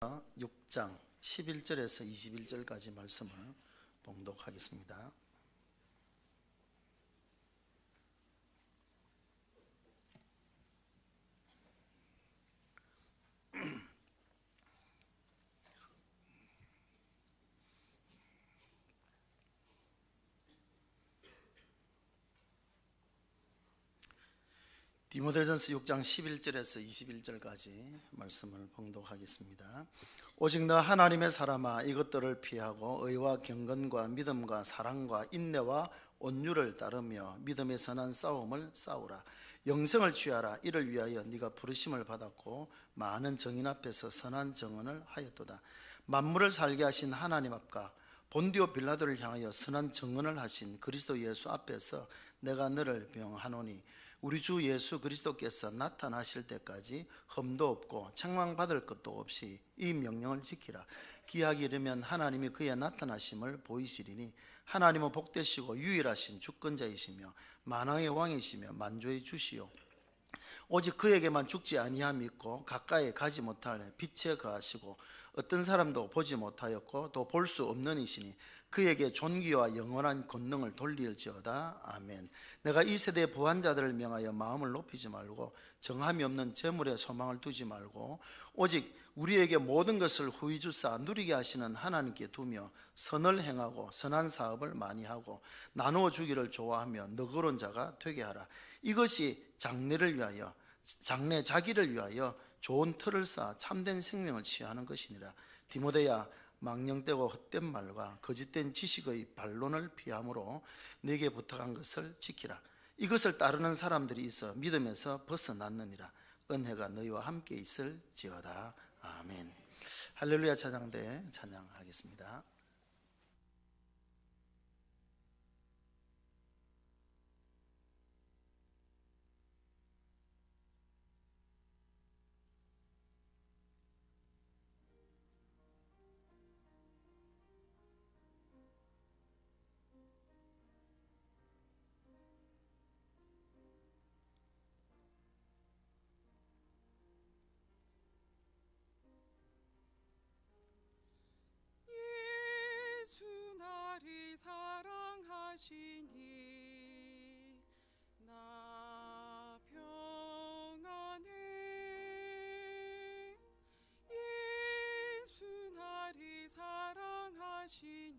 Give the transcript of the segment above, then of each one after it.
6장 11절에서 21절까지 말씀을 봉독하겠습니다. 디모데전서 6장 11절에서 21절까지 말씀을 봉독하겠습니다. 오직 너 하나님의 사람아, 이것들을 피하고 의와 경건과 믿음과 사랑과 인내와 온유를 따르며 믿음의 선한 싸움을 싸우라. 영생을 취하라. 이를 위하여 네가 부르심을 받았고 많은 정인 앞에서 선한 증언을 하였도다. 만물을 살게 하신 하나님 앞과 본디오 빌라도를 향하여 선한 증언을 하신 그리스도 예수 앞에서 내가 너를 명하노니, 우리 주 예수 그리스도께서 나타나실 때까지 흠도 없고 책망받을 것도 없이 이 명령을 지키라. 기약이 이르면 하나님이 그의 나타나심을 보이시리니, 하나님은 복되시고 유일하신 주권자이시며 만왕의 왕이시며 만주의 주시요 오직 그에게만 죽지 아니함이 있고 가까이 가지 못할 빛에 거하시고 어떤 사람도 보지 못하였고 또 볼 수 없는 이시니 그에게 존귀와 영원한 권능을 돌릴지어다. 아멘. 내가 이 세대의 부한 자들을 명하여 마음을 높이지 말고 정함이 없는 재물에 소망을 두지 말고 오직 우리에게 모든 것을 후히 주사 누리게 하시는 하나님께 두며 선을 행하고 선한 사업을 많이 하고 나누어 주기를 좋아하며 너그러운 자가 되게 하라. 이것이 장래를 위하여, 장래 자기를 위하여 좋은 틀을 쌓아 참된 생명을 취하는 것이니라. 디모데야, 망령되고 헛된 말과 거짓된 지식의 반론을 피함으로 네게 부탁한 것을 지키라. 이것을 따르는 사람들이 있어 믿음에서 벗어났느니라. 은혜가 너희와 함께 있을지어다. 아멘. 할렐루야 찬양대 찬양하겠습니다. 사랑하시니 나 평안해. 예수 나를 사랑하시니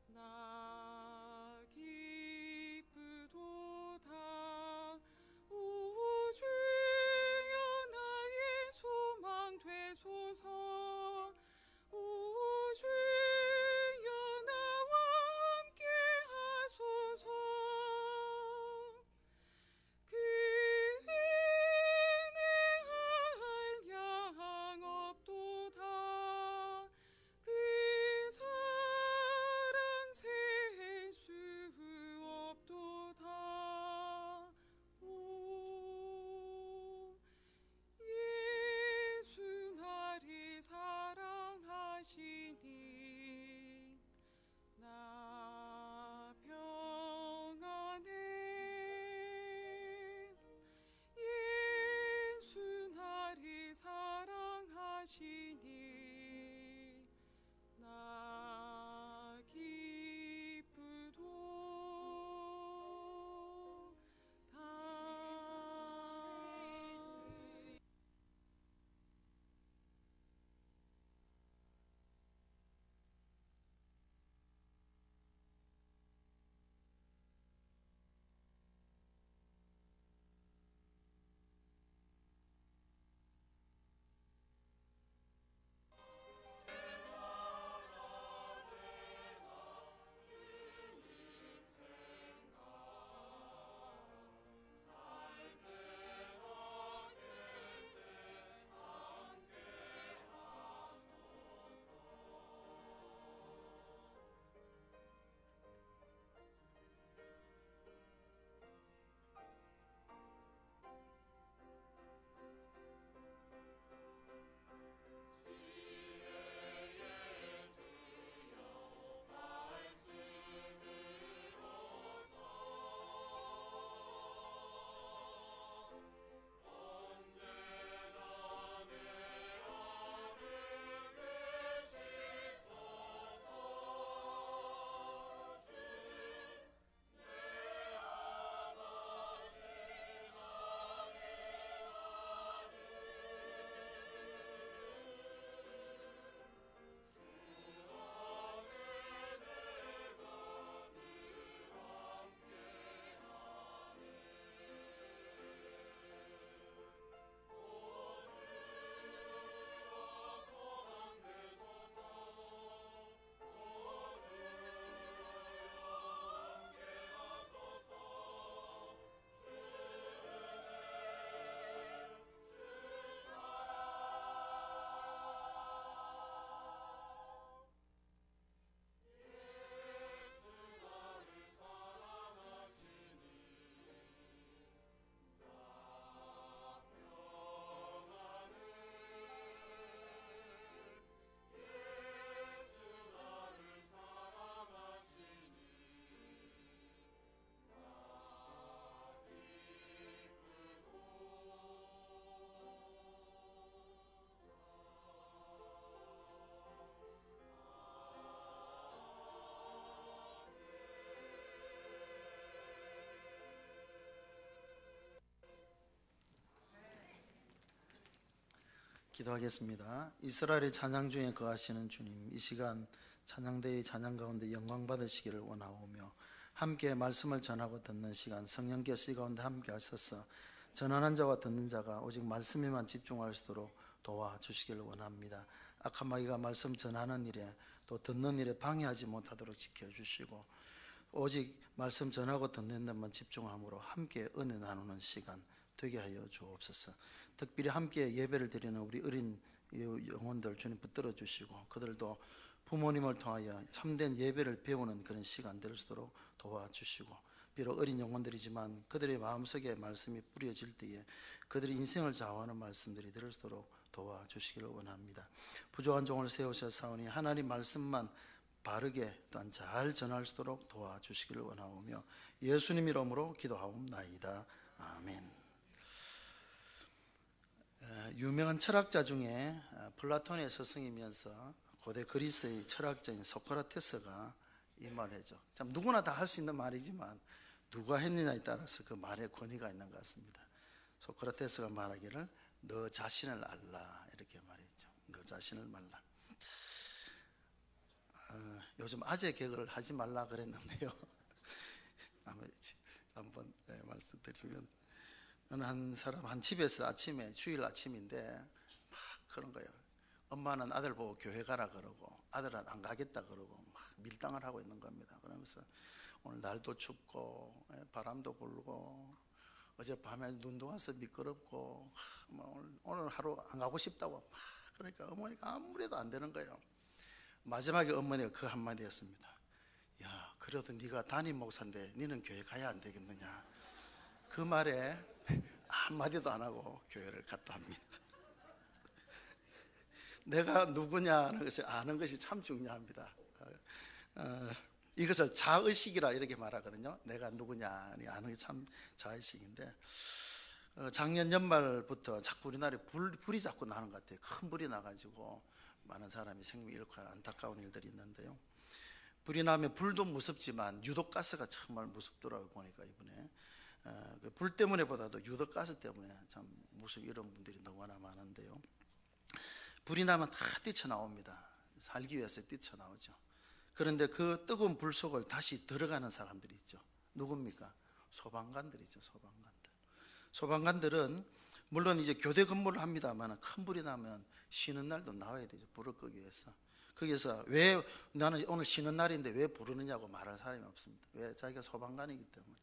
나 기쁘도다. 오 주여 나의 소망 되소서. 오 주여 나와 함께 하소서. 그 은혜 한량 없도다. 그 기도하겠습니다. 이스라엘의 찬양 중에 거하시는 주님, 이 시간 찬양대의 찬양 가운데 영광 받으시기를 원하오며 함께 말씀을 전하고 듣는 시간 성령께서 이 가운데 함께 하셔서 전하는 자와 듣는 자가 오직 말씀에만 집중할 수 있도록 도와주시기를 원합니다. 악한 마귀가 말씀 전하는 일에 또 듣는 일에 방해하지 못하도록 지켜주시고 오직 말씀 전하고 듣는 데만 집중함으로 함께 은혜 나누는 시간 되게 하여 주옵소서. 특별히 함께 예배를 드리는 우리 어린 영혼들 주님 붙들어 주시고 그들도 부모님을 통하여 참된 예배를 배우는 그런 시간 될 수 있도록 도와주시고 비록 어린 영혼들이지만 그들의 마음속에 말씀이 뿌려질 때에 그들의 인생을 좌우하는 말씀들이 될 수 있도록 도와주시기를 원합니다. 부족한 종을 세우셨사오니 하나님 말씀만 바르게 또한 잘 전할 수 있도록 도와주시기를 원하오며 예수님 이름으로 기도하옵나이다. 아멘. 유명한 철학자 중에 플라톤의 스승이면서 고대 그리스의 철학자인 소크라테스가 이 말을 해죠. 참 누구나 다 할 수 있는 말이지만 누가 했느냐에 따라서 그 말의 권위가 있는 것 같습니다. 소크라테스가 말하기를 너 자신을 알라 이렇게 말했죠. 너 자신을 말라. 요즘 아재 개그를 하지 말라 그랬는데요. 한번 말씀드리면 어느 한 사람 한 집에서 아침에 주일 아침인데 막 그런 거예요. 엄마는 아들 보고 교회 가라 그러고 아들은 안 가겠다 그러고 막 밀당을 하고 있는 겁니다. 그러면서 오늘 날도 춥고 바람도 불고 어젯밤에 눈도 와서 미끄럽고 오늘 하루 안 가고 싶다고 막 그러니까 어머니가 아무래도 안 되는 거예요. 마지막에 어머니가 그 한마디였습니다. 야, 그래도 네가 담임 목사인데 너는 교회 가야 안 되겠느냐. 그 말에 한마디도 안 하고 교회를 갔다 합니다. 내가 누구냐는 것을 아는 것이 참 중요합니다. 이것을 자의식이라 이렇게 말하거든요. 내가 누구냐 아는 게 참 자의식인데 작년 연말부터 자꾸 우리나라에 불이 자꾸 나는 것 같아요. 큰 불이 나가지고 많은 사람이 생명 잃고 하는 안타까운 일들이 있는데요. 불이 나면 불도 무섭지만 유독가스가 정말 무섭더라고요. 보니까 이번에 불 때문에보다도 유독가스 때문에 참 무섭고 이런 분들이 너무나 많은데요. 불이 나면 다 뛰쳐나옵니다. 살기 위해서 뛰쳐나오죠. 그런데 그 뜨거운 불 속을 다시 들어가는 사람들이 있죠. 누굽니까? 소방관들이죠. 소방관들은 물론 이제 교대 근무를 합니다만 큰 불이 나면 쉬는 날도 나와야 되죠. 불을 끄기 위해서. 거기서 왜 나는 오늘 쉬는 날인데 왜 부르느냐고 말할 사람이 없습니다. 왜? 자기가 소방관이기 때문에.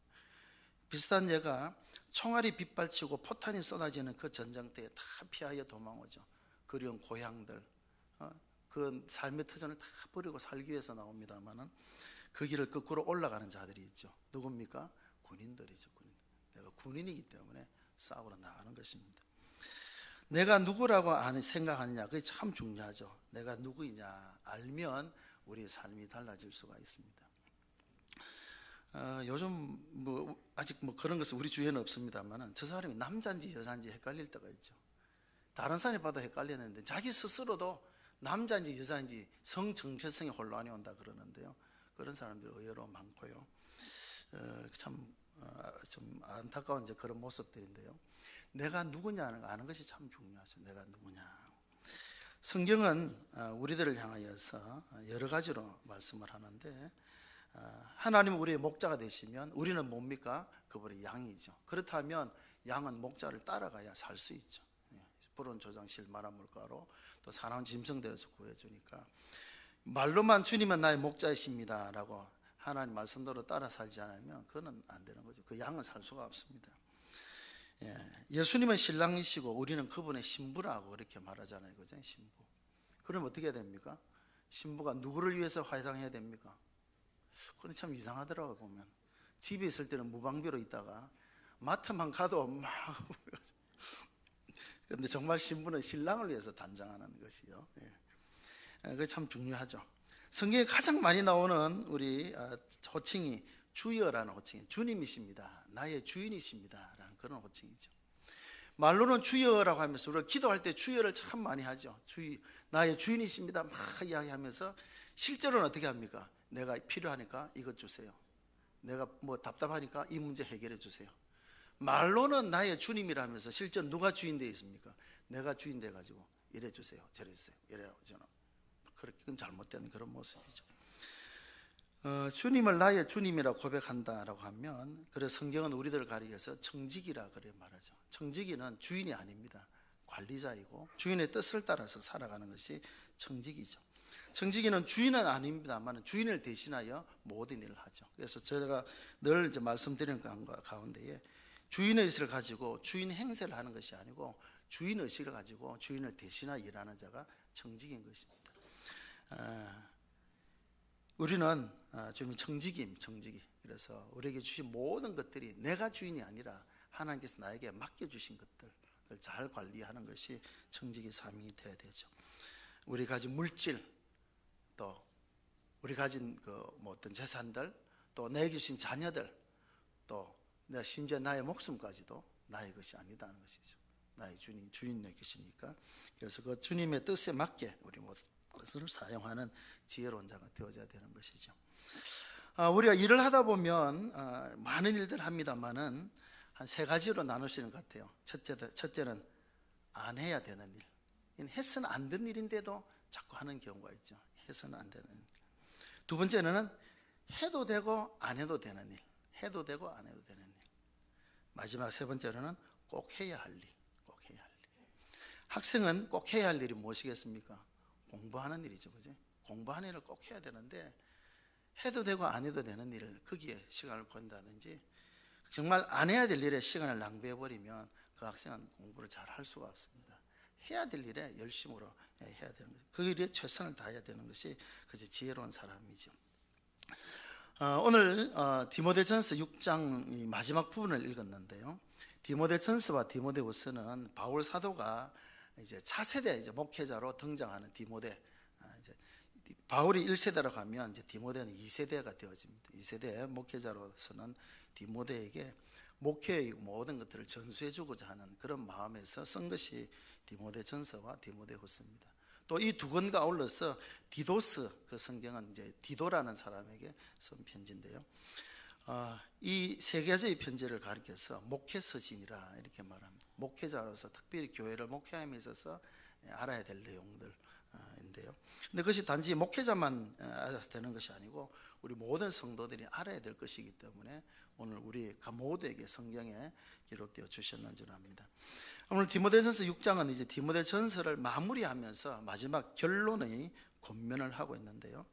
비슷한 예가 총알이 빗발치고 포탄이 쏟아지는 그 전쟁터에 다 피하여 도망오죠. 그리운 고향들, 그 삶의 터전을 다 버리고 살기 위해서 나옵니다만은 그 길을 거꾸로 올라가는 자들이 있죠. 누굽니까? 군인들이죠. 내가 군인이기 때문에 싸우러 나가는 것입니다. 내가 누구라고 생각하느냐, 그게 참 중요하죠. 내가 누구이냐 알면 우리의 삶이 달라질 수가 있습니다. 요즘 아직 그런 것은 우리 주위에는 없습니다만은 저 사람이 남자인지 여자인지 헷갈릴 때가 있죠. 다른 사람이 봐도 헷갈리는데 자기 스스로도 남자인지 여자인지 성 정체성에 혼란이 온다 그러는데요. 그런 사람들이 의외로 많고요. 참 좀 안타까운 이제 그런 모습들인데요. 내가 누구냐 아는 것이 참 중요하죠. 내가 누구냐. 성경은 우리들을 향하여서 여러 가지로 말씀을 하는데 하나님 우리의 목자가 되시면 우리는 뭡니까? 그분의 양이죠. 그렇다면 양은 목자를 따라가야 살 수 있죠. 푸른 조장실 마른 물가로 또 사나운 짐승들에서 구해주니까 말로만 주님은 나의 목자이십니다 라고 하나님 말씀대로 따라 살지 않으면 그건 안 되는 거죠. 그 양은 살 수가 없습니다. 예수님은 신랑이시고 우리는 그분의 신부라고 그렇게 말하잖아요. 그죠? 신부. 그럼 어떻게 해야 됩니까? 신부가 누구를 위해서 화장해야 됩니까? 근데 참 이상하더라고요. 보면 집에 있을 때는 무방비로 있다가 마트만 가도 막 근데 정말 신부는 신랑을 위해서 단장하는 것이요. 그게 참 중요하죠. 성경에 가장 많이 나오는 우리 호칭이 주여라는 호칭이 주님이십니다. 나의 주인이십니다. 라는 그런 호칭이죠. 말로는 주여라고 하면서 우리가 기도할 때 주여를 참 많이 하죠. 나의 주인이십니다. 막 이야기하면서 실제로는 어떻게 합니까? 내가 필요하니까 이것 주세요. 내가 답답하니까 이 문제 해결해 주세요. 말로는 나의 주님이라면서 실제 누가 주인 되어 있습니까? 내가 주인 돼 가지고 이래 주세요, 저래 주세요. 이래요. 저는 그건 잘못된 그런 모습이죠. 주님을 나의 주님이라 고백한다라고 하면, 그래서 성경은 우리들을 가리켜서 청지기라 그래 말하죠. 청지기는 주인이 아닙니다. 관리자이고 주인의 뜻을 따라서 살아가는 것이 청지기죠. 청지기는 주인은 아닙니다만 주인을 대신하여 모든 일을 하죠. 그래서 제가 늘 이제 말씀드리는 가운데에 주인의식을 가지고 주인 행세를 하는 것이 아니고 주인의식을 가지고 주인을 대신하여 일하는 자가 청지기인 것입니다. 우리는 주님 청지기입니다. 청지기. 그래서 우리에게 주신 모든 것들이 내가 주인이 아니라 하나님께서 나에게 맡겨주신 것들을 잘 관리하는 것이 청지기 삶이 되어야 되죠. 우리 가진 물질, 또 우리 가진 어떤 재산들, 또 내게 주신 자녀들, 또 내가 심지어 나의 목숨까지도 나의 것이 아니다는 것이죠. 나의 주인의 것이니까. 그래서 그 주님의 뜻에 맞게 우리 모든 것을 사용하는 지혜로운 자가 되어져야 되는 것이죠. 우리가 일을 하다 보면 많은 일들 합니다만은 한 세 가지로 나눌 수 있는 것 같아요. 첫째는 안 해야 되는 일. 해서는 안 되는 일인데도 자꾸 하는 경우가 있죠. 해서는 안 되는 일. 두 번째는 해도 되고 안 해도 되는 일. 해도 되고 안 해도 되는 일. 마지막 세 번째로는 꼭 해야 할 일. 꼭 해야 할 일. 학생은 꼭 해야 할 일이 무엇이겠습니까? 공부하는 일이죠. 그죠? 공부하는 일을 꼭 해야 되는데 해도 되고 안 해도 되는 일을 거기에 시간을 보낸다든지 정말 안 해야 될 일에 시간을 낭비해 버리면 그 학생은 공부를 잘 할 수가 없습니다. 해야 될 일에 열심으로 해야 되는 거죠. 그 일에 최선을 다해야 되는 것이 그저 지혜로운 사람이죠. 오늘 디모데전서 6장 마지막 부분을 읽었는데요. 디모데전서와 디모데후서는 바울 사도가 이제 차세대 이제 목회자로 등장하는 디모데, 이제 바울이 1세대로 가면 이제 디모데는 2세대가 되어집니다. 2세대 목회자로서는 디모데에게 목회의 모든 것들을 전수해주고자 하는 그런 마음에서 쓴 것이 디모데전서와 디모데후서입니다. 또 이 두 권과 아울러서 디도스, 그 성경은 이제 디도라는 사람에게 쓴 편지인데요. 이 세 가지의 편지를 가리켜서 목회서신이라 이렇게 말합니다. 목회자로서 특별히 교회를 목회함에 있어서 알아야 될 내용들인데요. 근데 그것이 단지 목회자만 알아서 되는 것이 아니고 우리 모든 성도들이 알아야 될 것이기 때문에 오늘 우리 모두에게 성경에 기록되어 주셨는 줄 압니다. 오늘 디모데전서 6장은 이제 디모데전서를 마무리하면서 마지막 결론의 권면을 하고 있는데요.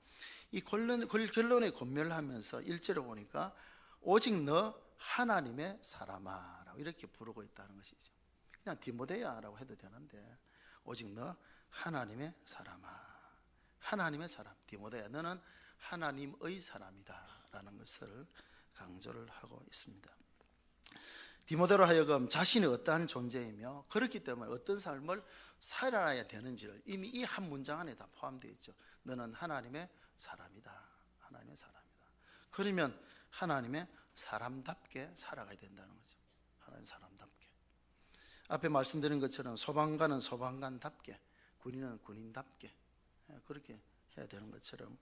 이 결론의 권면을 하면서 1절에 보니까 오직 너 하나님의 사람아 라고 이렇게 부르고 있다는 것이죠. 그냥 디모데야 라고 해도 되는데 오직 너 하나님의 사람아, 하나님의 사람, 디모데야 너는 하나님의 사람이다 라는 것을 강조를 하고 있습니다. 디모데로 하여금 자신이 어떠한 존재이며 그렇기 때문에 어떤 삶을 살아야 되는지를 이미 이 한 문장 안에 다 포함되어 있죠. 너는 하나님의 사람이다. 하나님의 사람이다. 그러면 하나님의 사람답게 살아가야 된다는 거죠. 하나님의 사람답게. 앞에 말씀드린 것처럼 소방관은 소방관답게, 군인은 군인답게 그렇게 해야 되는 것처럼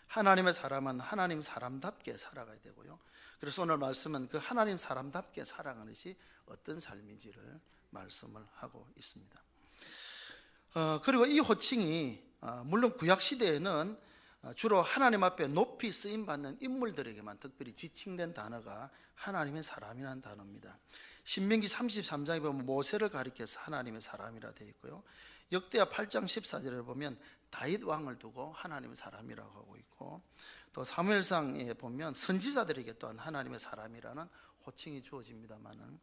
하나님의 사람은 하나님 사람답게 살아가야 되고요. 그래서 오늘 말씀은 그 하나님 사람답게 살아가는 것이 어떤 삶인지를 말씀을 하고 있습니다. 그리고 이 호칭이 물론 구약시대에는 주로 하나님 앞에 높이 쓰임받는 인물들에게만 특별히 지칭된 단어가 하나님의 사람이라는 단어입니다. 신명기 33장에 보면 모세를 가리켜서 하나님의 사람이라 되어 있고요. 역대하 8장 14절에 보면 다윗 왕을 두고 하나님의 사람이라고 하고 있고, 또 사무엘상에 보면 선지자들에게 또한 하나님의 사람이라는 호칭이 주어집니다만은,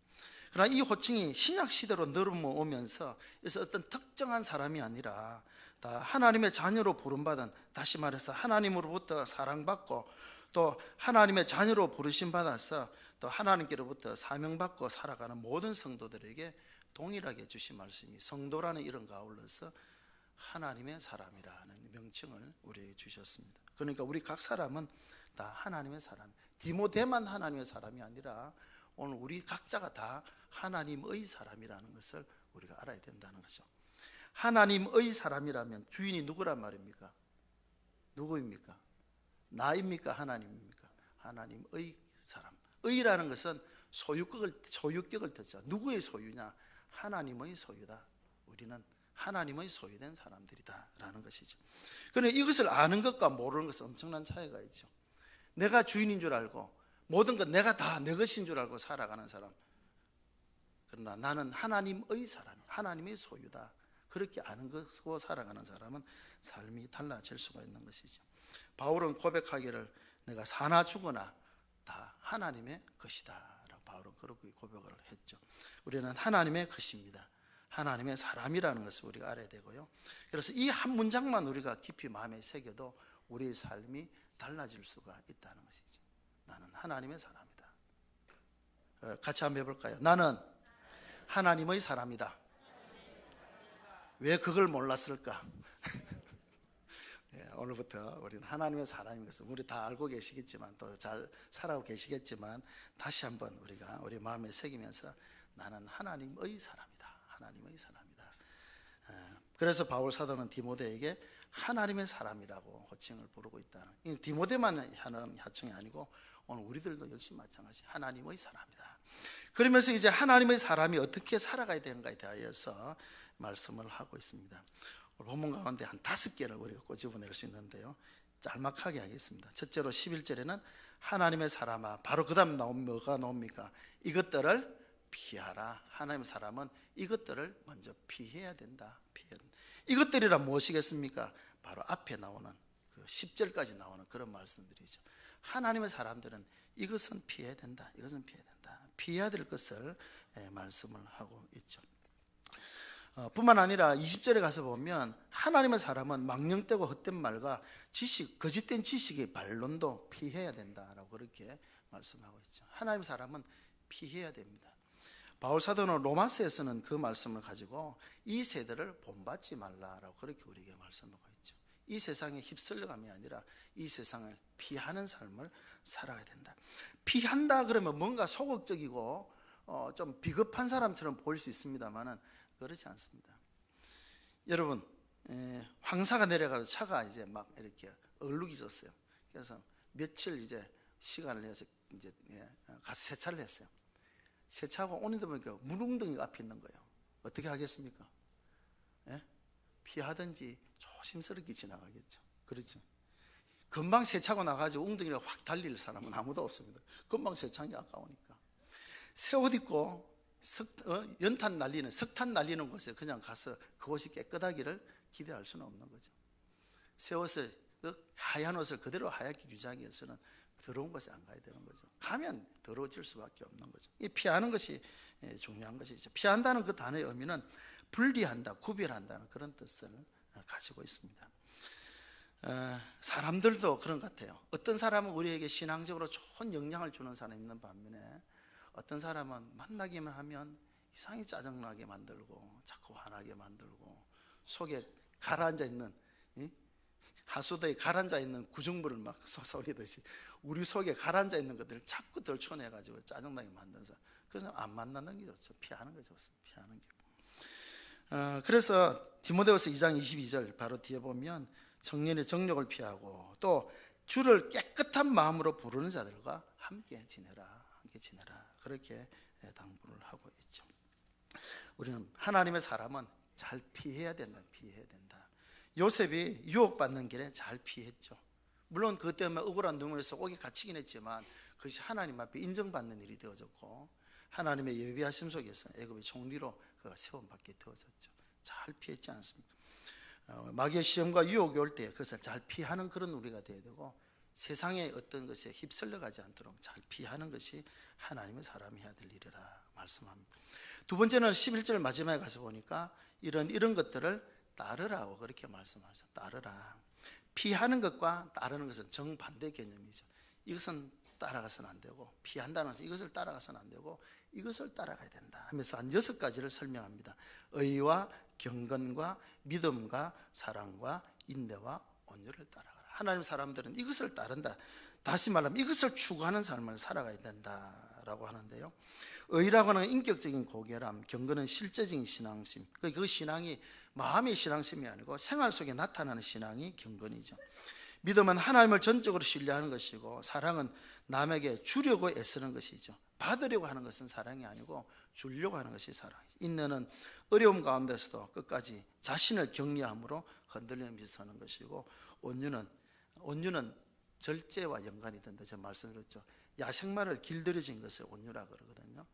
그러나 이 호칭이 신약 시대로 넘어오면서 그래서 어떤 특정한 사람이 아니라 다 하나님의 자녀로 부름받은, 다시 말해서 하나님으로부터 사랑받고 또 하나님의 자녀로 부르심 받아서 또 하나님께로부터 사명받고 살아가는 모든 성도들에게 동일하게 주신 말씀이 성도라는 이름 가운데서 하나님의 사람이라는 명칭을 우리에게 주셨습니다. 그러니까 우리 각 사람은 다 하나님의 사람, 디모데만 하나님의 사람이 아니라 오늘 우리 각자가 다 하나님의 사람이라는 것을 우리가 알아야 된다는 거죠. 하나님의 사람이라면 주인이 누구란 말입니까? 누구입니까? 나입니까? 하나님입니까? 하나님의 사람. 의라는 것은 소유격을 뜻하죠. 누구의 소유냐? 하나님의 소유다. 우리는 하나님의 소유된 사람들이다라는 것이죠. 그런데 이것을 아는 것과 모르는 것은 엄청난 차이가 있죠. 내가 주인인 줄 알고 모든 것 내가 다 내 것인 줄 알고 살아가는 사람, 그러나 나는 하나님의 사람, 하나님의 소유다, 그렇게 아는 것으로 살아가는 사람은 삶이 달라질 수가 있는 것이죠. 바울은 고백하기를 내가 사나 죽으나 다 하나님의 것이다 라고 바울은 그렇게 고백을 했죠. 우리는 하나님의 것입니다. 하나님의 사람이라는 것을 우리가 알아야 되고요. 그래서 이 한 문장만 우리가 깊이 마음에 새겨도 우리의 삶이 달라질 수가 있다는 것이죠. 나는 하나님의 사람이다. 같이 한번 해볼까요? 나는 하나님의 사람이다. 왜 그걸 몰랐을까? 오늘부터 우리는 하나님의 사람인 것을 우리 다 알고 계시겠지만 또 잘 살아오고 계시겠지만 다시 한번 우리가 우리 마음에 새기면서 나는 하나님의 사람이다. 하나님의 사람이다. 그래서 바울 사도는 디모데에게 하나님의 사람이라고 호칭을 부르고 있다. 디모데만 하는 호칭이 아니고 오늘 우리들도 역시 마찬가지 하나님의 사람이다. 그러면서 이제 하나님의 사람이 어떻게 살아가야 되는가에 대하여서 말씀을 하고 있습니다. 본문 가운데 한 5개를 우리가 꼬집어낼 수 있는데요, 짤막하게 하겠습니다. 첫째로 11절에는 하나님의 사람아, 바로 그 다음 뭐가 나옵니까? 이것들을 피하라. 하나님의 사람은 이것들을 먼저 피해야 된다. 이것들이란 무엇이겠습니까? 바로 앞에 나오는 그 10절까지 나오는 그런 말씀들이죠. 하나님의 사람들은 이것은 피해야 된다. 이것은 피해야 된다. 피해야 될 것을 말씀을 하고 있죠. 뿐만 아니라 20절에 가서 보면 하나님의 사람은 망령되고 헛된 말과 지식, 거짓된 지식의 반론도 피해야 된다라고 그렇게 말씀하고 있죠. 하나님의 사람은 피해야 됩니다. 바울 사도는 로마서에서는 그 말씀을 가지고 이 세대를 본받지 말라라고 그렇게 우리에게 말씀하고 있죠. 이 세상에 휩쓸려감이 아니라 이 세상을 피하는 삶을 살아야 된다. 피한다 그러면 뭔가 소극적이고 좀 비겁한 사람처럼 보일 수 있습니다만은 그렇지 않습니다. 여러분, 황사가 내려가서 차가 이제 막 이렇게 얼룩이 졌어요. 그래서 며칠 이제 시간을 내서 이제 가서 세차를 했어요. 세차하고 오는데 보니까 물웅덩이가 앞에 있는 거예요. 어떻게 하겠습니까? 피하든지 조심스럽게 지나가겠죠. 그렇죠. 금방 세차고 나가지고 웅덩이를 확 달릴 사람은 아무도 없습니다. 금방 세차한 게 아까우니까. 새 옷 입고 연탄 날리는, 석탄 날리는 곳에 그냥 가서 그곳이 깨끗하기를 기대할 수는 없는 거죠. 새 옷을, 하얀 옷을 그대로 하얗게 유지하기 위해서는 더러운 곳에 안 가야 되는 거죠. 가면 더러워질 수밖에 없는 거죠. 이 피하는 것이 중요한 것이죠. 피한다는 그 단어의 의미는 분리한다, 구별한다는 그런 뜻을 가지고 있습니다. 사람들도 그런 것 같아요. 어떤 사람은 우리에게 신앙적으로 좋은 영향을 주는 사람이 있는 반면에 어떤 사람은 만나기만 하면 이상하게 짜증나게 만들고 자꾸 화나게 만들고 속에 가라앉아 있는, 하수도에 가라앉아 있는 구정물을 막 쏟아내듯이 우리 속에 가라앉아 있는 것들을 자꾸 덜쳐내가지고 짜증나게 만들어서, 그래서 안 만나는 게 좋죠. 피하는 게 좋습니다. 피하는 게. 그래서 디모데후서 2장 22절 바로 뒤에 보면 청년의 정욕을 피하고 또 주를 깨끗한 마음으로 부르는 자들과 함께 지내라. 그렇게 당부를 하고 있죠. 우리는 하나님의 사람은 잘 피해야 된다. 요셉이 유혹받는 길에 잘 피했죠. 물론 그것 때문에 억울한 눈물에서 옥에 갇히긴 했지만 그것이 하나님 앞에 인정받는 일이 되어졌고 하나님의 예비하심 속에서 애굽의 총리로 그가 세움받게 되어졌죠. 잘 피했지 않습니까? 마귀의 시험과 유혹이 올 때 그것을 잘 피하는 그런 우리가 되어야 되고 세상의 어떤 것에 휩쓸려 가지 않도록 잘 피하는 것이 하나님의 사람이 해야 될 일이라 말씀합니다. 두 번째는 11절 마지막에 가서 보니까 이런 것들을 따르라고 그렇게 말씀하셨어요. 따르라. 피하는 것과 따르는 것은 정반대 개념이죠. 이것은 따라가서는 안 되고, 피한다는 것은 이것을 따라가서는 안 되고 이것을 따라가야 된다 하면서 한 6가지를 설명합니다. 의와 경건과 믿음과 사랑과 인내와 온유를 따라가라. 하나님 사람들은 이것을 따른다. 다시 말하면 이것을 추구하는 삶을 살아가야 된다라고 하는데요, 의라고 하는 인격적인 고결함, 경건은 실제적인 신앙심. 그 신앙이 마음의 신앙심이 아니고 생활 속에 나타나는 신앙이 경건이죠. 믿음은 하나님을 전적으로 신뢰하는 것이고, 사랑은 남에게 주려고 애쓰는 것이죠. 받으려고 하는 것은 사랑이 아니고 주려고 하는 것이 사랑. 인내는 어려움 가운데서도 끝까지 자신을 격려함으로 흔들림없이 서는 것이고, 온유는 절제와 연관이 된다. 제가 말씀드렸죠. 야생마를 길들여진 것을 온유라 그러거든요.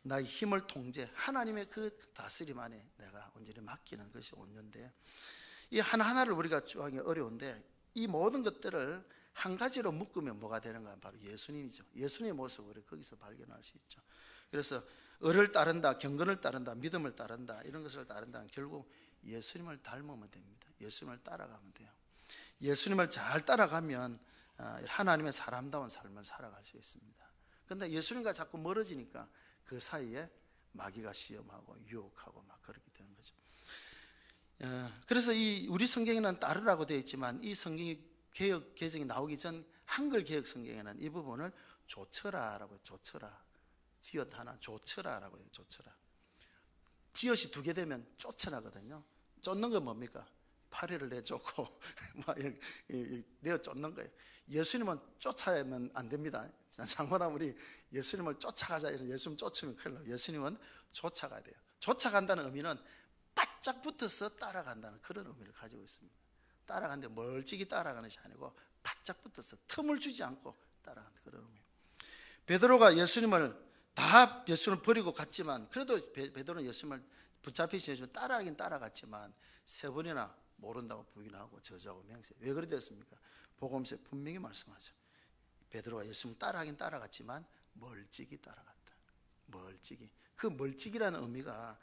나의 힘을 통제, 하나님의 그 다스림 안에 내가 온전히 맡기는 것이 온유인데, 이 하나하나를 우리가 주하기 어려운데, 이 모든 것들을 한 가지로 묶으면 뭐가 되는가? 바로 예수님이죠. 예수님의 모습을 우리 거기서 발견할 수 있죠. 그래서 을을 따른다, 경건을 따른다, 믿음을 따른다, 이런 것을 따른다는 결국 예수님을 닮으면 됩니다. 예수님을 따라가면 돼요. 예수님을 잘 따라가면 하나님의 사람다운 삶을 살아갈 수 있습니다. 그런데 예수님과 자꾸 멀어지니까 그 사이에 마귀가 시험하고 유혹하고 막 그렇게 되는 거죠. 그래서 이 우리 성경에는 따르라고 되어 있지만, 이 성경이 개역 개정이 나오기 전 한글 개역 성경에는 이 부분을 조처라라고 해요. 조처라. 지읒 하나 조처라라고 해요. 조처라. 지읒이 두 개 되면 쫓아나거든요. 쫓는 건 뭡니까? 파리를 내쫓고 막 내어 쫓는 거예요. 예수님은 쫓아야면 안 됩니다. 장모님 우리 예수님을 쫓아가자, 이런 예수님 쫓으면 큰일 나요. 예수님은 쫓아가야 돼요. 쫓아간다는 의미는 바짝 붙어서 따라간다는 그런 의미를 가지고 있습니다. 따라가는데 멀찍이 따라가는 것이 아니고 바짝 붙어서 틈을 주지 않고 따라간다, 그런 의미. 베드로가 예수님을 버리고 갔지만, 그래도 베드로는 예수님을 붙잡히신 예수님을 따라가긴 따라갔지만 3번이나 모른다고 부인하고 저주하고 맹세. 왜 그래 됐습니까? 복음서에 분명히 말씀하죠. 베드로가 예수님을 따라가긴 따라갔지만 멀찍이 따라갔다. 멀찍이. 그 멀찍이라는 의미가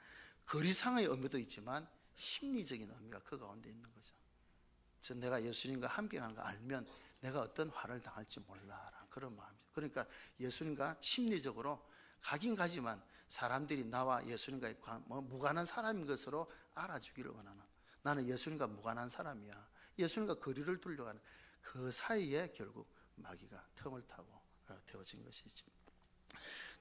거리상의 의미도 있지만 심리적인 의미가 그 가운데 있는 거죠. 내가 예수님과 함께 가는 거 알면 내가 어떤 화를 당할지 몰라라는 그런 마음이죠. 그러니까 예수님과 심리적으로 가긴 가지만 사람들이 나와 예수님과 무관한 사람인 것으로 알아주기를 원하는, 나는 예수님과 무관한 사람이야, 예수님과 거리를 두려고 하는 그 사이에 결국 마귀가 틈을 타고 되어진 것이죠.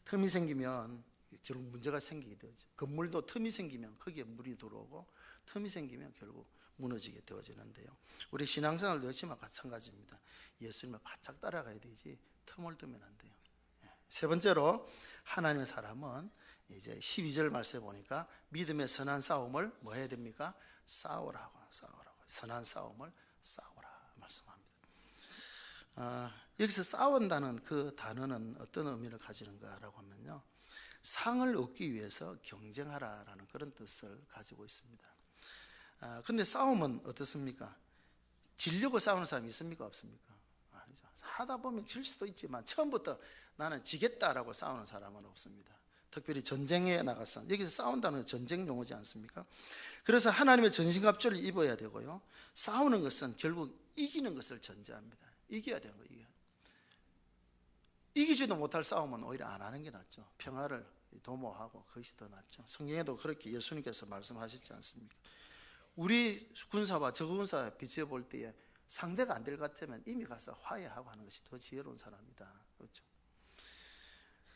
틈이 생기면 결국 문제가 생기게 되죠. 건물도 틈이 생기면 거기에 물이 들어오고, 틈이 생기면 결국 무너지게 되어지는데요. 우리 신앙생활도 역시 마찬가지입니다. 예수님을 바짝 따라가야 되지 틈을 두면 안 돼요. 세 번째로 하나님의 사람은 이제 12절 말씀에 보니까 믿음의 선한 싸움을 뭐 해야 됩니까? 싸우라고. 선한 싸움을 싸우라 말씀합니다. 여기서 싸운다는 그 단어는 어떤 의미를 가지는가라고 하면요, 상을 얻기 위해서 경쟁하라라는 그런 뜻을 가지고 있습니다. 근데 싸움은 어떻습니까? 지려고 싸우는 사람이 있습니까? 없습니까? 아니죠. 하다 보면 질 수도 있지만 처음부터 나는 지겠다라고 싸우는 사람은 없습니다. 특별히 전쟁에 나가서, 여기서 싸운다는 건 전쟁 용어지 않습니까? 그래서 하나님의 전신갑주를 입어야 되고요, 싸우는 것은 결국 이기는 것을 전제합니다. 이겨야 되는 거예요. 이기지도 못할 싸움은 오히려 안 하는 게 낫죠. 평화를 도모하고 그것이 더 낫죠. 성경에도 그렇게 예수님께서 말씀하셨지 않습니까? 우리 군사와 저 군사 비교해 볼 때에 상대가 안 될 것 같으면 이미 가서 화해하고 하는 것이 더 지혜로운 사람이다. 그렇죠?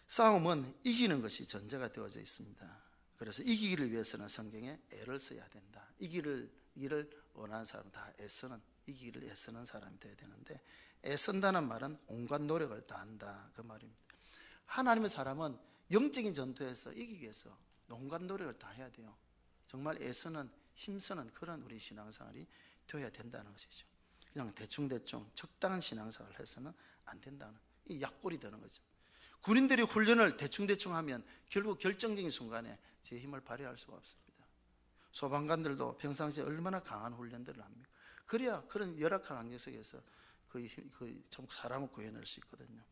싸움은 이기는 것이 전제가 되어져 있습니다. 그래서 이기기를 위해서는 성경에 애를 써야 된다. 이기기를 원하는 사람은 다 애쓰는, 이기기를 애쓰는 사람이 되어야 되는데, 애쓴다는 말은 온갖 노력을 다한다, 그 말입니다. 하나님의 사람은 영적인 전투에서 이기기 위해서 온갖 노력을 다 해야 돼요. 정말 애쓰는, 힘쓰는 그런 우리 신앙생활이 되어야 된다는 것이죠. 그냥 대충 적당한 신앙생활을 해서는 안 된다는, 이 약골이 되는 거죠. 군인들이 훈련을 대충 하면 결국 결정적인 순간에 제 힘을 발휘할 수가 없습니다. 소방관들도 평상시에 얼마나 강한 훈련들을 합니까? 그래야 그런 열악한 환경 속에서 참 사람을 구해낼 수 있거든요.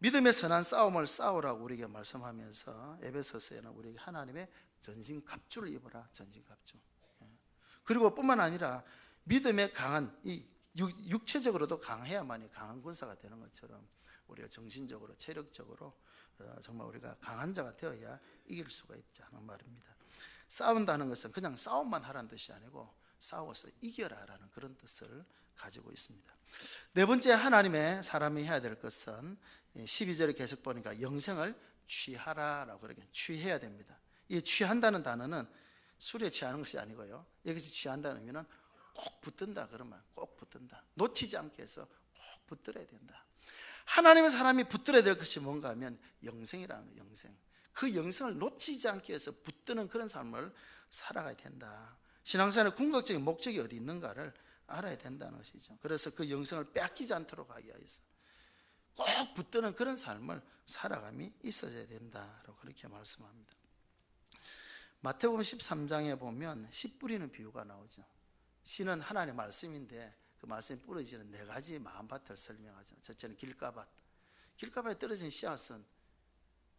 믿음의 선한 싸움을 싸우라고 우리에게 말씀하면서 에베소서에는 우리에게 하나님의 전신갑주를 입어라, 전신갑주. 그리고 뿐만 아니라 믿음의 강한, 이 육체적으로도 강해야만이 강한 군사가 되는 것처럼 우리가 정신적으로, 체력적으로 정말 우리가 강한 자가 되어야 이길 수가 있지 하는 말입니다. 싸운다는 것은 그냥 싸움만 하라는 뜻이 아니고 싸워서 이겨라라는 그런 뜻을 가지고 있습니다. 네 번째 하나님의 사람이 해야 될 것은 12절에 계속 보니까 영생을 취하라라고 그러게 취해야 됩니다. 이 취한다는 단어는 술에 취하는 것이 아니고요, 여기서 취한다는 의미는 꼭 붙든다, 그러면 꼭 붙든다, 놓치지 않게 해서 꼭 붙들어야 된다. 하나님의 사람이 붙들어야 될 것이 뭔가 하면 영생이라는 거예요. 영생. 그 영성을 놓치지 않기 위해서 붙드는 그런 삶을 살아가야 된다. 신앙생활의 궁극적인 목적이 어디 있는가를 알아야 된다는 것이죠. 그래서 그 영성을 빼앗기지 않도록 하기 위해서 꼭 붙드는 그런 삶을 살아감이 있어야 된다라고 그렇게 말씀합니다. 마태복음 13장에 보면 씨 뿌리는 비유가 나오죠. 씨는 하나님의 말씀인데 그 말씀이 뿌려지는 네 가지 마음밭을 설명하죠. 첫째는 길가밭. 길가밭에 떨어진 씨앗은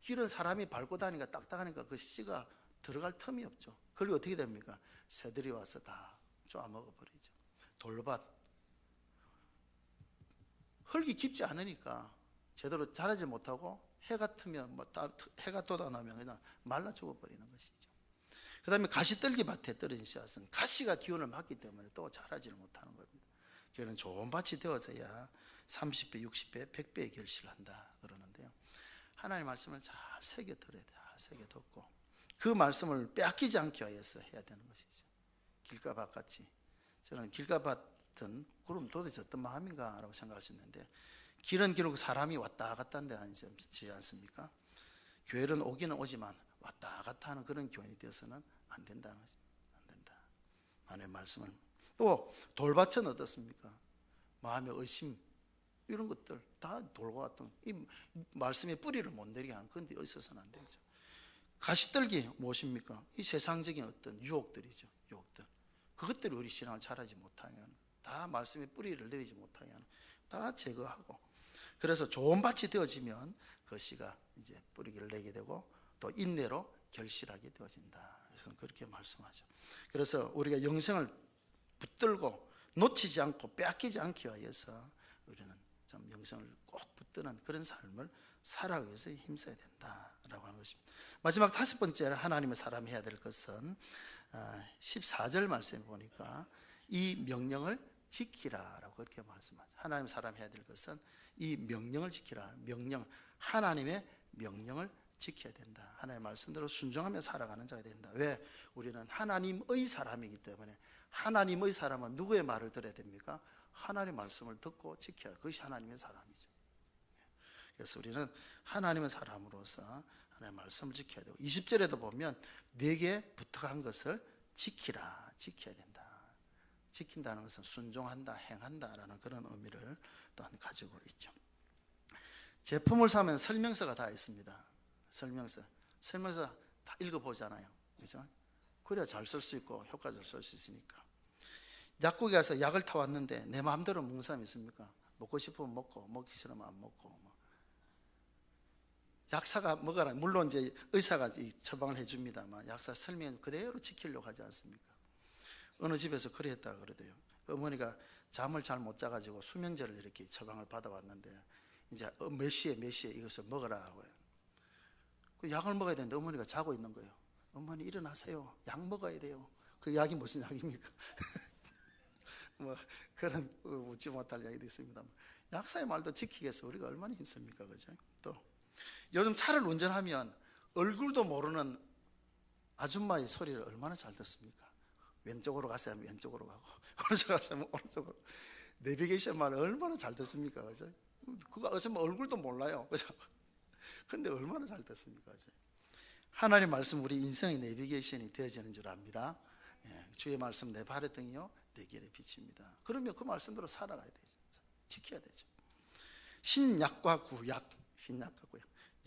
길은 사람이 밟고 다니니까 딱딱하니까 그 씨가 들어갈 틈이 없죠. 그리고 어떻게 됩니까? 새들이 와서 다 쪼아먹어버리죠. 돌밭. 흙이 깊지 않으니까 제대로 자라지 못하고 해가 트면 해가 돋아나면 그냥 말라 죽어버리는 것이죠. 그 다음에 가시떨기 밭에 떨어진 씨앗은 가시가 기운을 받기 때문에 또 자라지를 못하는 겁니다. 그는 좋은 밭이 되어서야 30배, 60배, 100배의 결실을 한다 그러는데요. 하나님의 말씀을 잘 새겨들어야 돼. 잘 새겨듣고 그 말씀을 빼앗기지 않기 위해서 해야 되는 것이죠. 길가밭 같이. 저는 길가밭은 그럼 도대체 어떤 마음인가 라고 생각할 수 있는데, 길은 길고 사람이 왔다 갔다 하는 데 아니지 않습니까? 교회는 오기는 오지만 왔다 갔다 하는 그런 교인이 되어서는 안 된다는 거죠. 안 된다. 하나님의 말씀을. 또 돌밭은 어떻습니까? 마음의 의심 이런 것들 다 돌과 같은 이 말씀의 뿌리를 못 내리게 하는 그런 데 있어서는 안 되죠. 가시떨기 무엇입니까? 이 세상적인 어떤 유혹들이죠. 유혹들. 그것들이 우리 신앙을 자라지 못하게 하는, 다 말씀의 뿌리를 내리지 못하게 하는, 다 제거하고, 그래서 좋은 밭이 되어지면 그 씨가 이제 뿌리기를 내게 되고 또 인내로 결실하게 되어진다. 그래서 그렇게 말씀하죠. 그래서 우리가 영생을 붙들고 놓치지 않고 빼앗기지 않기 위해서 우리는 좀 영생을 꼭 붙드는 그런 삶을 살아가기 위해서 힘써야 된다라고 하는 것입니다. 마지막 다섯 번째 하나님의 사람이 해야 될 것은 14절 말씀에 보니까 이 명령을 지키라라고 그렇게 말씀하죠. 하나님의 사람이 해야 될 것은 이 명령을 지키라. 명령, 하나님의 명령을 지켜야 된다. 하나님의 말씀대로 순종하며 살아가는 자가 된다. 왜? 우리는 하나님의 사람이기 때문에. 하나님의 사람은 누구의 말을 들어야 됩니까? 하나님의 말씀을 듣고 지켜야, 그것이 하나님의 사람이죠. 그래서 우리는 하나님의 사람으로서 하나님의 말씀을 지켜야 되고, 20절에도 보면 내게 부탁한 것을 지키라, 지켜야 된다. 지킨다는 것은 순종한다, 행한다라는 그런 의미를 또한 가지고 있죠. 제품을 사면 설명서가 다 있습니다. 설명서 다 읽어보잖아요. 그죠? 그래야 잘 쓸 수 있고 효과적으로 쓸 수 있으니까. 약국에 가서 약을 타왔는데 내 마음대로 먹는 사람이 있습니까? 먹고 싶으면 먹고 먹기 싫으면 안 먹고. 약사가 먹어라. 물론 이제 의사가 처방을 해줍니다만 약사 설명 그대로 지키려고 하지 않습니까? 어느 집에서 그래 했다 그러대요. 어머니가 잠을 잘 못 자가지고 수면제를 이렇게 처방을 받아왔는데 이제 몇 시에 이것을 먹으라 하고요. 그 약을 먹어야 되는데 어머니가 자고 있는 거예요. 어머니 일어나세요. 약 먹어야 돼요. 그 약이 무슨 약입니까? 뭐 그런 웃지 못할 이야기도 있습니다. 약사의 말도 지키기 위해서 우리가 얼마나 힘씁니까, 그죠? 또 요즘 차를 운전하면 얼굴도 모르는 아줌마의 소리를 얼마나 잘 듣습니까? 왼쪽으로 가세요 하면 왼쪽으로 가고, 오른쪽으로 가세요 하면 오른쪽으로. 내비게이션 말을 얼마나 잘 듣습니까, 그죠? 그거 어쩌면 얼굴도 몰라요, 그죠? 근데 얼마나 잘 듣습니까, 그죠? 하나님 말씀 우리 인생의 내비게이션이 되어지는 줄 압니다. 주의 말씀 내 발의 등이요 내 길의 빛입니다. 그러면 그 말씀대로 살아가야 되죠. 지켜야 되죠. 신약과 구약,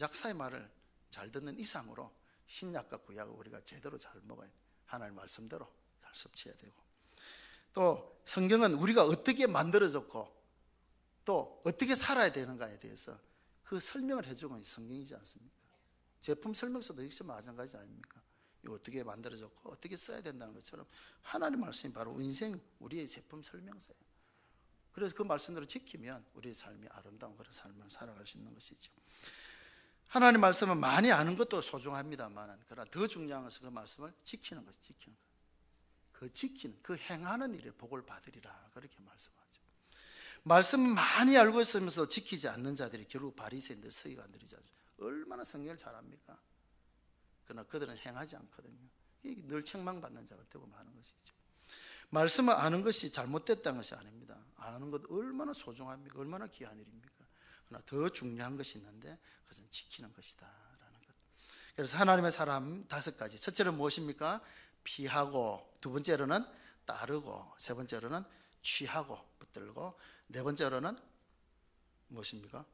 약사의 말을 잘 듣는 이상으로 신약과 구약을 우리가 제대로 잘 먹어야 돼요. 하나님 말씀대로 잘 섭취해야 되고, 또 성경은 우리가 어떻게 만들어졌고 또 어떻게 살아야 되는가에 대해서 그 설명을 해주는 것이 성경이지 않습니까? 제품 설명서도 역시 마찬가지 아닙니까? 이거 어떻게 만들어졌고 어떻게 써야 된다는 것처럼 하나님 말씀이 바로 인생 우리의 제품 설명서예요. 그래서 그 말씀대로 지키면 우리의 삶이 아름다운 그런 삶을 살아갈 수 있는 것이죠. 하나님 말씀은 많이 아는 것도 소중합니다만, 그러나 더 중요한 것은 그 말씀을 지키는 것이 지키는 것. 그 지키는, 그 행하는 일에 복을 받으리라 그렇게 말씀하죠. 말씀 많이 알고 있으면서 지키지 않는 자들이 결국 바리새인들, 서기관들이죠. 얼마나 성경을 잘합니까? 그러나 그들은 행하지 않거든요. 늘 책망받는 자가 되고 마는 것이죠. 말씀을 아는 것이 잘못됐다는 것이 아닙니다. 아는 것 얼마나 소중합니까? 얼마나 귀한 일입니까? 그러나 더 중요한 것이 있는데 그것은 지키는 것이다 라는 것. 그래서 하나님의 사람 5가지. 첫째는 무엇입니까? 피하고, 두 번째로는 따르고, 세 번째로는 취하고 붙들고, 네 번째로는 무엇입니까?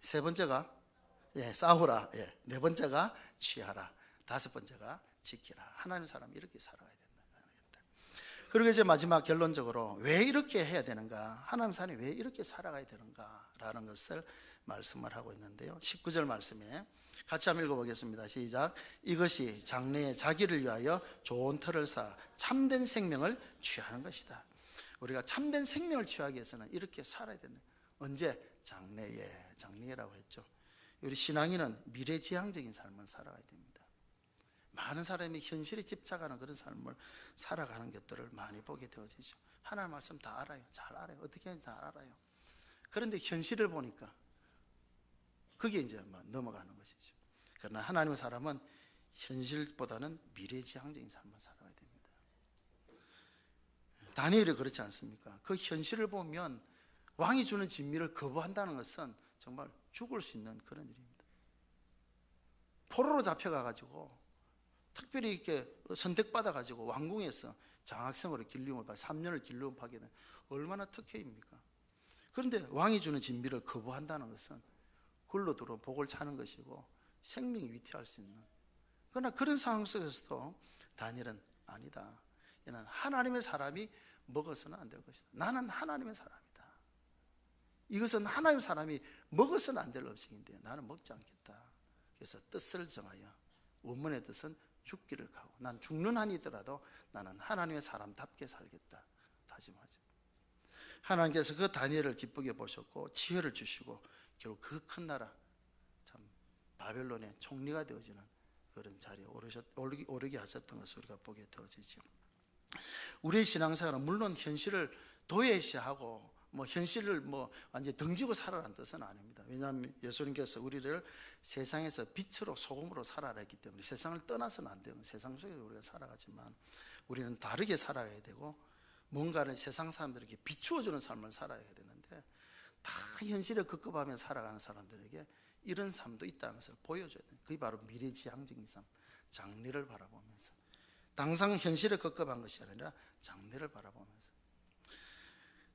세 번째가 싸우라. 네 번째가 취하라. 다섯 번째가 지키라. 하나님의 사람이 이렇게 살아야 된다. 그리고 이제 마지막 결론적으로 왜 이렇게 해야 되는가, 하나님의 사람이 왜 이렇게 살아가야 되는가 라는 것을 말씀을 하고 있는데요, 19절 말씀에 같이 한번 읽어보겠습니다. 시작. 이것이 장래에 자기를 위하여 좋은 터를 쌓아 참된 생명을 취하는 것이다. 우리가 참된 생명을 취하기 위해서는 이렇게 살아야 된다. 언제? 장래라고 했죠. 우리 신앙인은 미래지향적인 삶을 살아가야 됩니다. 많은 사람이 현실에 집착하는 그런 삶을 살아가는 것들을 많이 보게 되어지죠. 하나님 말씀 다 알아요. 잘 알아요. 어떻게 하는지 잘 알아요. 그런데 현실을 보니까 그게 이제 넘어가는 것이죠. 그러나 하나님의 사람은 현실보다는 미래지향적인 삶을 살아가야 됩니다. 다니엘이 그렇지 않습니까? 그 현실을 보면 왕이 주는 진미를 거부한다는 것은 정말 죽을 수 있는 그런 일입니다. 포로로 잡혀가가지고 특별히 이렇게 선택받아가지고 왕궁에서 장학생으로 길림을 받아 3년을 길림을 받게 된 얼마나 특혜입니까? 그런데 왕이 주는 진미를 거부한다는 것은 굴로 들어온 복을 차는 것이고 생명이 위태할 수 있는, 그러나 그런 상황 속에서도 다니엘은 아니다. 이는 하나님의 사람이 먹어서는 안 될 것이다. 나는 하나님의 사람이다. 이것은 하나님의 사람이 먹어서는 안 될 음식인데 나는 먹지 않겠다. 그래서 뜻을 정하여, 원문의 뜻은 죽기를 가고, 난 죽는 한이더라도 나는 하나님의 사람답게 살겠다 다짐하죠. 하나님께서 그 다니엘을 기쁘게 보셨고 지혜를 주시고 결국 그 큰 나라, 참 바벨론의 총리가 되어지는 그런 자리에 오르게 하셨던 것을 우리가 보게 되어지죠. 우리의 신앙생활은 물론 현실을 도외시하고 현실을 완전히 등지고 살아라는 뜻은 아닙니다. 왜냐하면 예수님께서 우리를 세상에서 빛으로 소금으로 살아라 했기 때문에 세상을 떠나서는 안 돼요. 세상 속에서 우리가 살아가지만 우리는 다르게 살아가야 되고 뭔가를 세상 사람들에게 비추어주는 삶을 살아야 되는데, 다 현실에 급급하며 살아가는 사람들에게 이런 삶도 있다는 것을 보여줘야 돼요. 그게 바로 미래지향적인 삶, 장래를 바라보면서, 당장 현실에 급급한 것이 아니라 장래를 바라보면서.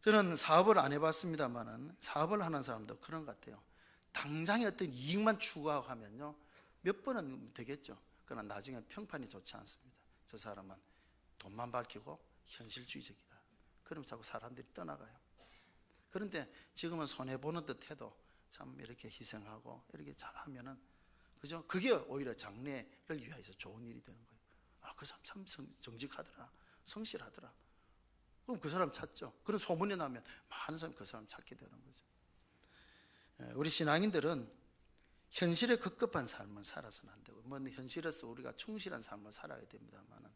저는 사업을 안 해봤습니다만은 사업을 하는 사람도 그런 것 같아요. 당장의 어떤 이익만 추구하고 하면요 몇 번은 되겠죠. 그러나 나중에 평판이 좋지 않습니다. 저 사람은 돈만 밝히고 현실주의적이다. 그럼 자꾸 사람들이 떠나가요. 그런데 지금은 손해보는 듯 해도 참 이렇게 희생하고 이렇게 잘하면은, 그죠? 그게 오히려 장래를 위하여서 좋은 일이 되는 거예요. 아, 그 사람 참 정직하더라, 성실하더라. 그럼 그 사람 찾죠. 그런 소문이 나면 많은 사람이 그 사람 찾게 되는 거죠. 우리 신앙인들은 현실에 급급한 삶을 살아서는 안 되고, 현실에서 우리가 충실한 삶을 살아야 됩니다만,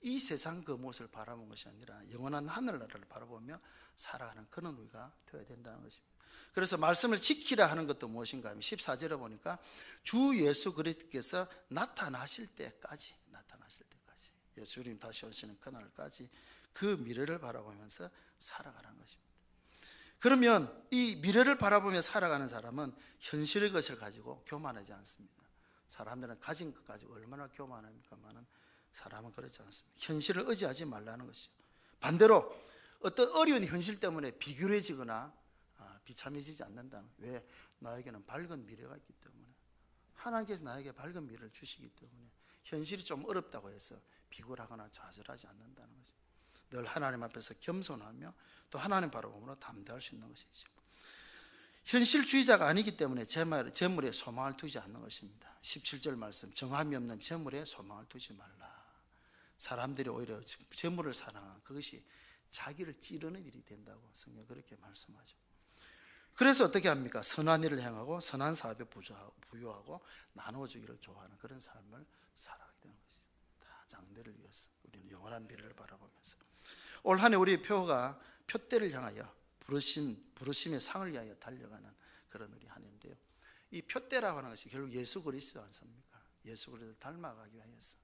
이 세상 그 무엇을 바라보는 것이 아니라 영원한 하늘나라를 바라보며 살아가는 그런 우리가 되어야 된다는 것입니다. 그래서 말씀을 지키라 하는 것도 무엇인가 하면 14절에 보니까 주 예수 그리스도께서 나타나실 때까지 예수님 다시 오시는 그날까지 그 미래를 바라보면서 살아가는 것입니다. 그러면 이 미래를 바라보며 살아가는 사람은 현실의 것을 가지고 교만하지 않습니다. 사람들은 가진 것 가지고 얼마나 교만합니까만은 사람은 그렇지 않습니다. 현실을 의지하지 말라는 것이죠. 반대로 어떤 어려운 현실 때문에 비굴해지거나 비참해지지 않는다는, 왜? 나에게는 밝은 미래가 있기 때문에, 하나님께서 나에게 밝은 미래를 주시기 때문에 현실이 좀 어렵다고 해서 비굴하거나 좌절하지 않는다는 것입니다. 늘 하나님 앞에서 겸손하며 또 하나님 바라봄으로 담대할 수 있는 것이죠. 현실주의자가 아니기 때문에 재물에 소망을 두지 않는 것입니다. 17절 말씀, 정함이 없는 재물에 소망을 두지 말라. 사람들이 오히려 재물을 사랑하는 그것이 자기를 찌르는 일이 된다고 성경 그렇게 말씀하죠. 그래서 어떻게 합니까? 선한 일을 행하고 선한 사업에 부유하고 나누어주기를 좋아하는 그런 삶을 살아가게 되는 것이죠. 다 장래를 위해서, 우리는 영원한 미래를 바라보면서. 올 한 해 우리의 표가 표대를 향하여 부르심의 상을 위하여 달려가는 그런 우리 한 해인데요, 이 표대라고 하는 것이 결국 예수 그리스도 않습니까? 예수 그리스도를 닮아가기 위해서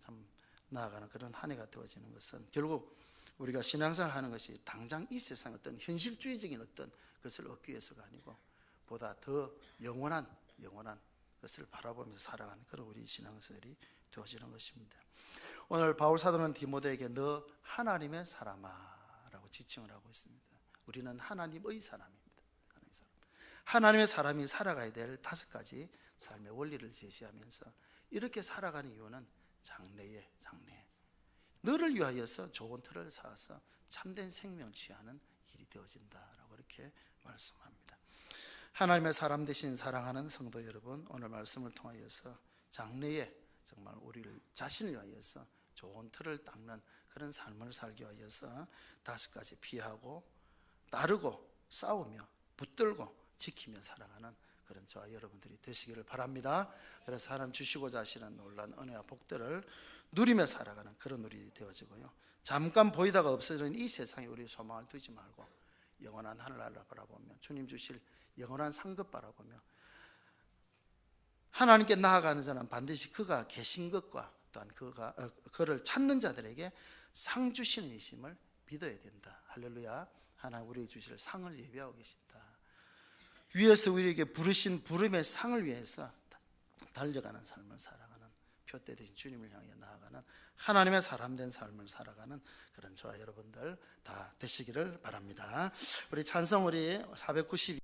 참 나아가는 그런 한 해가 되어지는 것은, 결국 우리가 신앙생활 하는 것이 당장 이 세상 어떤 현실주의적인 어떤 것을 얻기 위해서가 아니고 보다 더 영원한 것을 바라보면서 살아가는 그런 우리 신앙생활이 되어지는 것입니다. 오늘 바울 사도는 디모데에게 너 하나님의 사람아 라고 지칭을 하고 있습니다. 우리는 하나님의 사람입니다. 하나님의 사람이 살아가야 될 5가지 삶의 원리를 제시하면서 이렇게 살아가는 이유는 장래에 너를 위하여서 좋은 틀을 쌓아서 참된 생명을 취하는 일이 되어진다라고 이렇게 말씀합니다. 하나님의 사람 되신 사랑하는 성도 여러분, 오늘 말씀을 통하여서 장래에 정말 우리를 자신을 위하여서 좋은 틀을 닦는 그런 삶을 살기 위하여서 5가지 피하고 따르고 싸우며 붙들고 지키며 살아가는 그런 저와 여러분들이 되시기를 바랍니다. 그래서 하나님 주시고자 하시는 놀라운 은혜와 복들을 누리며 살아가는 그런 우리 되어지고요, 잠깐 보이다가 없어지는 이 세상에 우리 소망을 두지 말고 영원한 하늘나라를 바라보며 주님 주실 영원한 상급 바라보며 하나님께 나아가는 자는 반드시 그가 계신 것과 또한 그를 찾는 자들에게 상 주시는 이심을 믿어야 된다. 할렐루야. 하나님 우리에게 주실 상을 예비하고 계신다. 위에서 우리에게 부르신 부름의 상을 위해서 달려가는 삶을 살아가는 표대 되신 주님을 향해 나아가는 하나님의 사람된 삶을 살아가는 그런 저와 여러분들 다 되시기를 바랍니다. 우리 찬송 우리 492